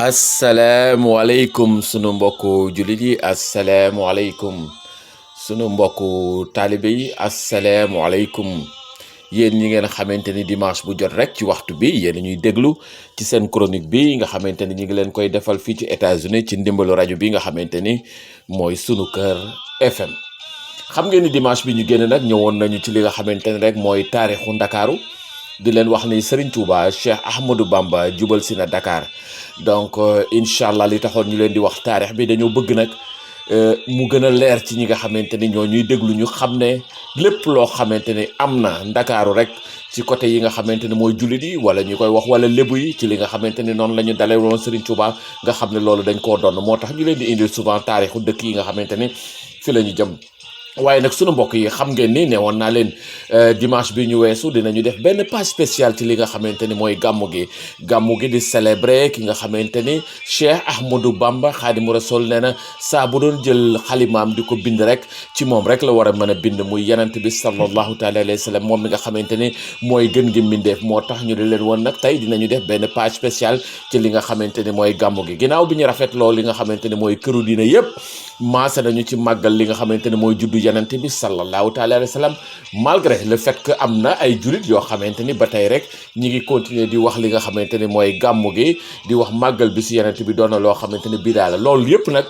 asalaamualeykum sunu mbokku jullit yi asalaamualeykum sunu mbokku taalibe yi asalaamualeykum yéen ñi ngeen xamante ni dimanche bu jot rek ci waxtu bi yéen ñuy déglu ci seen chronique bi nga xamante ni ñi ngi leen koy defal fii ci États-Unis ci ndimbalu rajo bi nga xamante ni mooy sunu kër FM. xam ngeen ni dimanche bi ñu génn nag ñëwoon nañu ci li nga xamante ni rek mooy taarixu Ndakaaru di leen wax ni Serigne Touba Cheikh Ahmadou Bamba jubal si na Dakar donc incha allah li taxoon ñu leen di wax taarix bi dañoo bëgg nag mu gën a leer ci ñi nga xamante ni ñoo ñuy déglu ñu xam ne lépp loo xamante ni am na Ndakaaru rek ci côté yi nga xamante ni mooy jullit yi wala ñu koy wax wala lébu yi ci li nga xamante ni noonu la ñu dalee woon Serigne Touba nga xam ne loolu dañ koo doon moo tax ñu leen di indil souvent taarixu dëkk yi nga xamante ni fi la ñu jëm. waaye nag sunu mbokk yi xam ngeen ni ne woon naa leen dimanche bi ñu weesu dinañu def benn page spéciale ci li nga xamante ni mooy gàmmu gi di célébrer ki nga xamante ni Cheikh Ahmadou Bamba Xaadimu Rasuul nee na saa bu doon jël xalimaam di ko bind rek ci moom rek la war a mën a bind muy yenant bi sallallahu taala alayhi wa sallam moom mi nga xamante ni mooy gën gi mbindeef moo tax ñu di leen woon nag tey dinañu def benn page spéciale ci li nga xamante ni mooy gàmmu gi ginnaaw bi ñu rafetloo li nga xamante ni mooy këru diine yépp maase nañu ci màggal li nga xamante ni mooy juddu yenante bi sallallahu taala alayhi wa sallam malgré le fait que am na ay julit yoo xamante ni ba tey rek ñi ngi continuer di wax li nga xamante ni mooy gàmmu gi di wax màggal bi si yenante bi doon na loo xamante ni bidaa la loolu yépp nag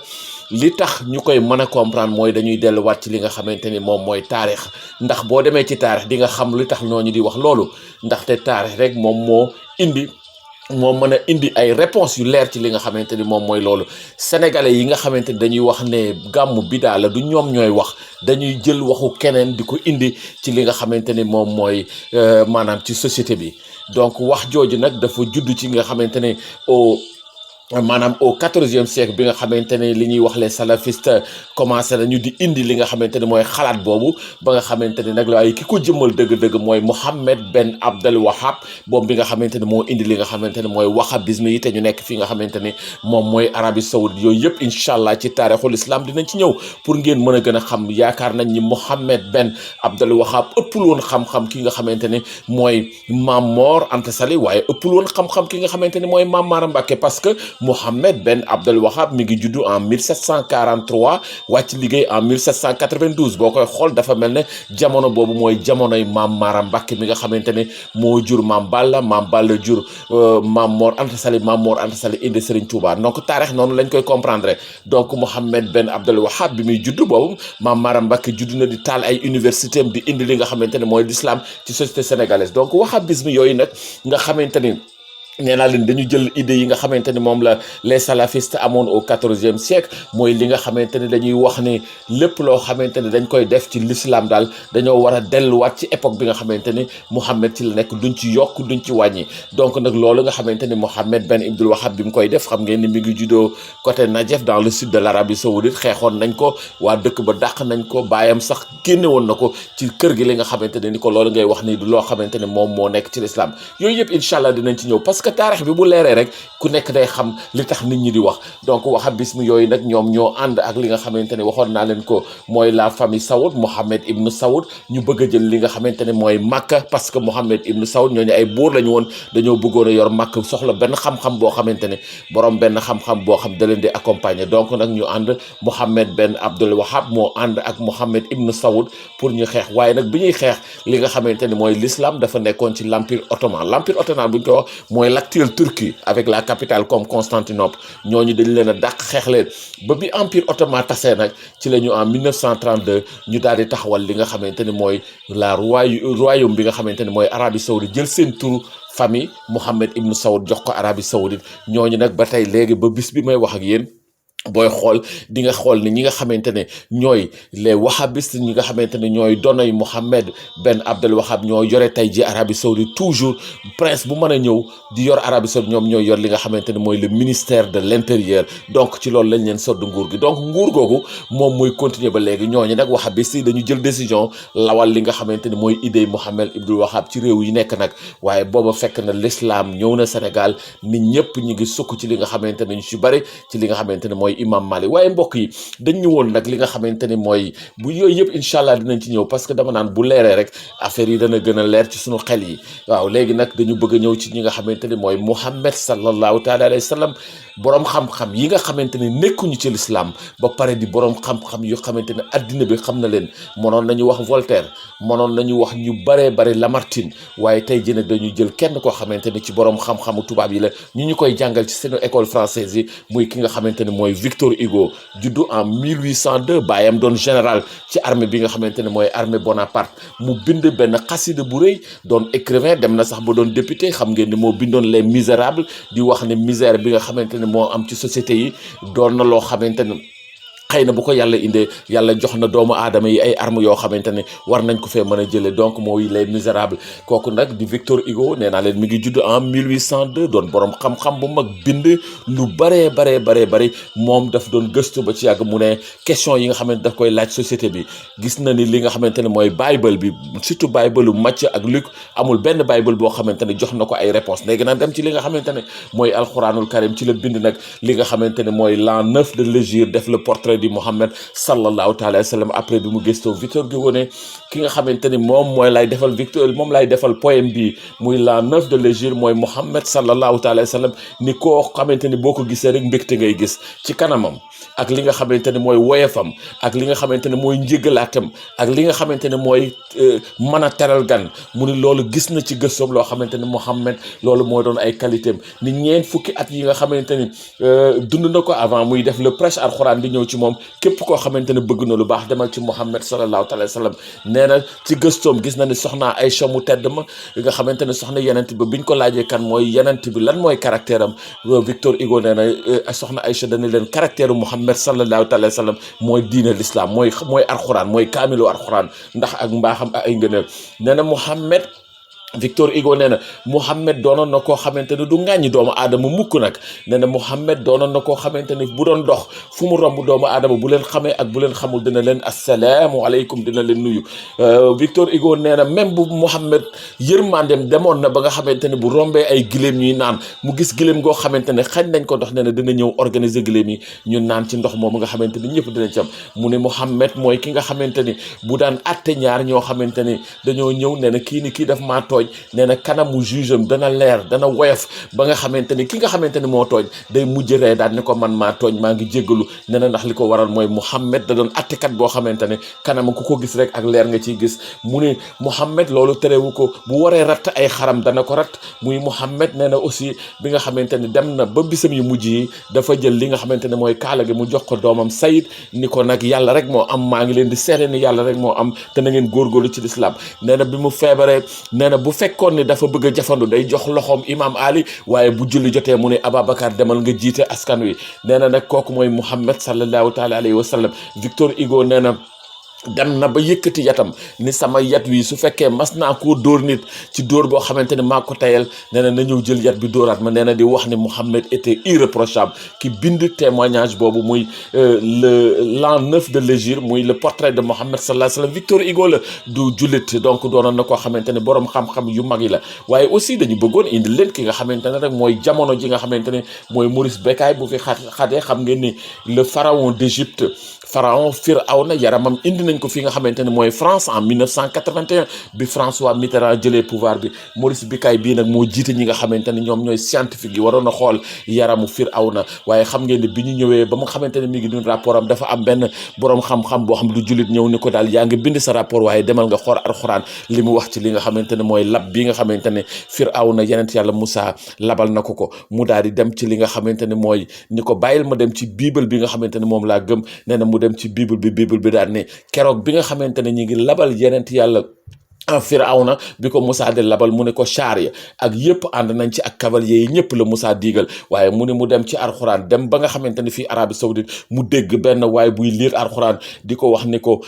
li tax ñu koy mën a comprendre mooy dañuy delluwaat ci li nga xamante ni moom mooy taarix ndax boo demee ci taarix di nga xam li tax ñooñu di wax loolu ndaxte taarix rek moom moo mën a indi ay réponses yu leer ci li nga xamante ni moom mooy loolu sénégalais yi nga xamante ni dañuy wax ne gàmmu bidaa la du ñoom ñooy wax dañuy jël waxu keneen di ko indi ci li nga xamante ni moom mooy maanaam ci société bi donc wax jooju nag dafa judd ci nga xamante ne maanaam au 14e siècle bi nga xamante ne li ñuy wax les salafistes commencé nañu di indi li nga xamante ne mooy xalaat boobu ba nga xamante ne nag waaye ki ko jëmmal dëgg-dëgg mooy Mohammed Ben Abdel Wahab boobu bi nga xamante ne moo indi li nga xamante ne mooy wahhabisme yi te ñu nekk fi nga xamante ni moom mooy Arabie Saoudite yooyu yëpp incha allah ci taarixul islam dinañ ci ñëw pour ngeen mën a gën a xam yaakaar nañ ni Mohammed Ben Abdel Wahab ëppul woon xam-xam ki nga xamante ne mooy Maam Mor Anta Sali waaye ëppul woon xam-xam ki nga xamante ne mooy Maam Mara Mbacke parce que Mohammed Ben Abdel Wahab mi ngi juddu en 1743 wàcc liggéey en 1792 boo koy xool dafa mel ne jamono boobu mooy jamonoy Maam Mara Mbacke mi nga xamante ne moo jur Maam Balla jur Maam Mor Anta Sali Maam Mor Anta Sali indi Serigne Touba donc taarix noonu lañ koy comprendre donc Mohammed Ben Abdel Wahab bi muy juddu boobu Maam Mara Mbacke juddu na di taal ay université am di indi li nga xamante ne mooy l'islam ci société sénégalaise donc wahhabisme yooyu nag nga xamante ni nee naa leen dañu jël idée yi nga xamante ni moom la les salafistes amoon au 14e siècle mooy li nga xamante ni dañuy wax ni lépp loo xamante ni dañ koy def ci l'islam daal dañoo war a delluwaat ci époque bi nga xamante ni Mohammed ci la nekk duñ ci yokk duñ ci wàññi donc nag loolu nga xamante ni Mohammed Ben Abdel Wahab bi mu koy def xam ngeen ni mi ngi juddoo côté Najaf dans le sud de l'Arabie Saoudite xeexoon nañ ko waa dëkk ba dàq nañ ko baayam sax génne woon na ko ci kër gi li nga xamante ne ni ko loolu ngay wax ni du loo xamante ni moom moo nekk ci l'islam yooyu yëpp incha allah dinañ ci ñëw parce que taarix bi bu leeree rek ku nekk day xam li tax nit ñi di wax donc wahhabisme yooyu nag ñoom ñoo ànd ak li nga xamante ne waxoon naa leen ko mooy la famille Saoud Mohammed Ibn Saoud ñu bëgg a jël li nga xamante ne mooy Makka parce que Mohammed Ibn Saoud ñooñu ay buur lañu woon dañoo bëggoon a yor Makka soxla benn xam-xam boo xamante ne borom benn xam-xam boo xam da leen di accompagner donc nag ñu ànd Mohammed Ben Abdel Wahab moo ànd ak Mohammed Ibn Saoud pour ñu xeex waaye nag bi ñuy xeex li nga xamante ne mooy l'islam dafa nekkoon ci l'empire ottoman bu ñu ko wax mooy l'actuel Turquie avec la capitale comme Constantinople ñooñu dañ leen a dàq xeex leen ba bi empire ottoman tasee nag ci la ñu en 1932 ñu daal di taxawal li nga xamante ni mooy la royaume bi nga xamante ni mooy Arabie Saoudite jël seen turu famille Mohammed Ibn Saoud jox ko Arabie Saoudite ñooñu nag ba tey léegi ba bis bi may wax ak yéen booy xool di nga xool ni ñi nga xamante ne ñooy les wahhabistes ñi nga xamante ne ñooy donoy Mohammed Ben Abdel Wahab ñoo yore tey ji Arabie Saoudite toujours prince bu mën a ñëw di yor Arabie Saoudite ñoom ñooy yor li nga xamante ne mooy le ministère de l'intérieur donc ci loolu lañ leen sodd nguur gi donc nguur googu moom mooy continuer ba léegi ñooñu nag wahhabistes yi dañu jël décision lawal li nga xamante ne mooy idée Mohammed Ibn Wahab ci réew yi nekk nag waaye booba fekk na l'islam ñëw na Sénégal nit ñëpp ñi ngi sukk ci li nga xamante ne ñu ci bari ci li nga xamante ne mooy mooy imam Malik. waaye mbokk yi dañ ñëwoon nag li nga xamante ni mooy bu yooyu yëpp incha allah dinañ ci ñëw parce que dama naan bu leeree rek affaire yi dana gën a leer ci suñu xel yi. waaw léegi nag dañu bëgg a ñëw ci ñi nga xamante ni mooy Muhammad sallallahu taala alayhi wa sallam borom xam-xam yi nga xamante ni nekkuñu ci l'islam ba pare di borom xam-xam yu xamante ne addina bi xam na leen. mënoon nañu wax Voltaire mënoon nañu wax ñu baree bari Lamartine waaye tey jii nag dañuy jël kenn koo xamante ni ci borom xam-xamu tubaab yi la ñu koy jàngal ci seen école française yi muy ki nga xamante ne mooy Victor Hugo juddu en 1802 baayam doon général ci armée bi nga xamante ne mooy armée Bonaparte mu bind benn xasida bu rëy doon écrivain dem na sax ba doon député xam ngeen ni moo bindoon les misérables di wax ne misère bi nga xamante ne moo am ci société yi doon na loo xamante ne xëy na bu ko yàlla indee yàlla jox na doomu aadama yi ay armes yoo xamante ne war nañ ko fee mën a jëlee donc mooy les misérables kooku nag di Victor Hugo nee naa leen mi ngi judd en 1802 doon borom xam-xam bu mag bind lu baree moom daf doon gëstu ba ci yàgg mu ne question yi nga xamante daf koy laaj société bi gis na ni li nga xamante ne mooy Bible bi surtout Bible lu Matthieu ak Luc amul benn Bible boo xamante ne jox na ko ay réponses léegi nag dem ci li nga xamante ne mooy alxuraanul karim ci la bind nag li nga xamante ne mooy l'an 9 de l'hégire def le portrait di Muhammad sallallahu taala wa sallam après bi mu gëstoo Victor Hugo ne ki nga xamante ni moom lay defal poème bi muy l'an 9 de l'hégire mooy Muhammad sallallahu taala wa sallam ni koo xamante ni boo ko gisee rek mbégte ngay gis ci kanamam ak li nga xamante ne mooy woyefam ak li nga xamante ne mooy njëgalaatam ak li nga xamante ne mooy mën a teral gan mu ni loolu gis na ci gëstoom loo xamante ne Muhammad loolu moo doon ay qualité am ni ñeent fukki at yi nga xamante ni dund na ko avant muy def le prêche alxuraan di ñëw ci moom képp koo xamante ne bëgg na lu baax demal ci Muhammad sallallahu alayhi wa sallam nee na ci gëstoom gis na ni soxna Aïcha mu tedd ma nga xamante ne soxna yenent bi biñ ko laajee kan mooy yenent bi lan mooy caractère am Victor Hugo nee na soxna Aïcha dana leen caractère Muhammad sallallahu alayhi wa sallam mooy diine l'islam mooy alxuraan mooy kaamilu alxuraan ndax ak mbaaxam ak ay ngëneel nee na Muhammad Victor Hugo nee na Muhammad doonoon na koo xamante ne du ŋàññi doomu aadama mukk nag nee na Muhammad doonoon na koo xamante ne bu doon dox fu mu romb doomu aadama bu leen xamee ak bu leen xamul dina leen assalaamu aleykum dina leen nuyu Victor Hugo nee na même bu Muhammad yërmandem demoon na ba nga xamante ne bu rombee ay giléem ñuy naan mu gis giléem goo xamante ne xañ nañ ko ndox nee na dina ñëw organiser giléem yi ñu naan ci ndox moomu nga xamante ni ñëpp dinañ ci am mu ne Muhammad mooy ki nga xamante ni bu daan atte ñaar ñoo xamante ni dañoo ñëw nee na kii daf maa tooñ nee na kanamu juge am dana leer dana woyof ba nga xamante ni ki nga xamante ni moo tooñ day mujj ree daal ni ko man maa tooñ maa ngi jéggalu nee na ndax li ko waral mooy Muhammad da doon attekat boo xamante ne kanam ku ko gis rek ak leer nga ciy gis mu ni Muhammad loolu terewu ko bu waree ratt ay xaram dana ko ratt muy Muhammad nee na aussi bi nga xamante ni dem na ba bisam yu mujj yi dafa jël li nga xamante ne mooy kaala gi mu jox ko doomam Sayid ni ko nag yàlla rek moo am maa ngi leen di seere ni yàlla rek moo am te na ngeen góorgóorlu ci lislaam nee na bi mu feebaree nee na bu fekkoon ni dafa bëgg a jafandu day jox loxoom imam Ali waaye bu julli jotee mu ne Ababacar demal nga jiite askan wi nee na nag kooku mooy Muhammad sallallahu taala alayhi wa sallam Victor Hugo nee na dem na ba yëkkati yatam ni sama yat wi su fekkee mas naa koo dóor nit ci dóor boo xamante ne maa ko tayal nee na ñëw jël yat bi dóoraat ma nee na di wax ni Muhammad était irréprochable ki bind témoignage boobu muy l'an 9 de l'hégire muy le portrait de Muhammad sallallahu alayhi wa sallam Victor Hugo la du jullit donc doonoon na koo xamante ne boroom xam-xam yu mag yi la waaye aussi dañu bëggoon indi leen ki nga xamante ne rek mooy jamono ji nga xamante ne mooy Maurice Bucaille bu fi xatee xam ngeen ni le pharaon d'Égypte pharaon Firawna yaramam indi nañ ko fi nga xamante ne mooy France en 1981 bi François Mitterrand jëlee pouvoir bi Maurice Bucaille bii nag moo jiite ñi nga xamante ne ñoom ñooy scientifique yi waroon a xool yaramu Firawna waaye xam ngeen ne bi ñu ñëwee ba mu xamante ne mi ngi dund rapport am dafa am benn boroom xam-xam boo xam ne du jullit ñëw ni ko daal yaa ngi bind sa rapport waaye demal nga xool alxuraan li mu wax ci li nga xamante ne mooy lab bi nga xamante ne Firawna yenent yàlla Moussa labal na ko mu daal di dem ci li nga xamante ne mooy ni ko bàyyil ma dem ci bible bi nga xamante ne moom laa gëm nee na mu dem ci bible bi daal ne keroog bi nga xamante ne ñi ngi labal yenent yàlla Firawna bi ko Moussa de labal mu ne ko char ya ak yëpp ànd nañ ci ak cavalier yi ñëpp la Moussa diigal waaye mu ne mu dem ci alxuraan dem ba nga xamante ne fii Arabie Saoudite mu dégg benn waaye buy liir alxuraan di ko wax ni ko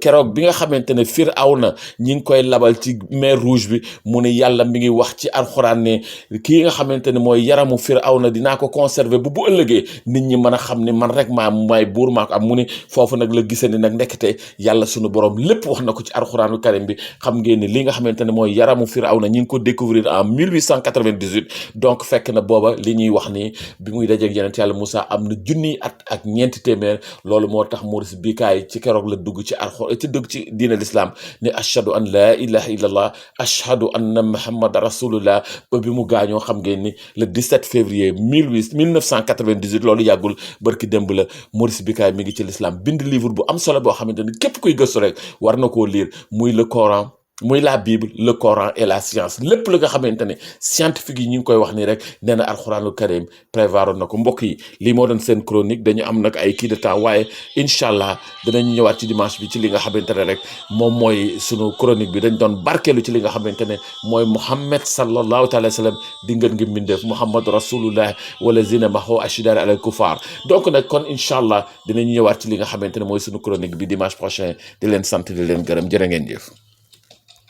keroog bi nga xamante ne Firawna ñi ngi koy labal ci mer rouge bi mu ne yàlla mi ngi wax ci alxuraan ne kii nga xamante ne mooy yaramu Firawna dinaa ko conserver bu ëllëgee nit ñi mën a xam ne man rek maay buur maa ko am mu ne foofu nag la gisee ni nag ndekete yàlla sunu borom lépp wax na ko ci alxuraanu karim bi xam ngeen ni li nga xamante ne mooy yaramu Firawna ñi ngi ko découvrir en 1898 donc fekk na booba li ñuy wax ni bi muy dajeeg yonent yàlla Moussa am na junniy at ak ñeenti téeméer loolu moo tax Maurice Bucaille ci keroog la dugg ci diine l'islam ne ashhadu an laa ilaha illallah ashhadu anna muhammad rasulullah ba bi mu gaañoo xam ngeen ni le 17 février 1998 loolu yàggul barki démb la Maurice Bucaille mi ngi ci l'islam bind livre bu am solo boo xamante ni képp kuy gëstu rek war na koo lire muy le Coran muy la Bible le Coran et la science lépp la nga xamante ne scientifique yi ñu ngi koy wax nii rek nee na alxuraanul karim prévoir na ko mbokk yi lii moo doon seen chronique dañu am nag ay kii de temps waaye incha allah dinañu ñëwaat ci dimanche bi ci li nga xamante ne rek moom mooy sunu chronique bi dañ doon barkeelu ci li nga xamante ne mooy Muhammad sallallahu taala wa sallam di ngeen ngi mbindeef Muhammad rasulullah wala zina maho ashidar alal kufar donc nag kon incha allah dinañu ñëwaat ci li nga xamante ne mooy sunu chronique bi dimanche prochain di leen sant di leen gërëm jërë ngeen jëf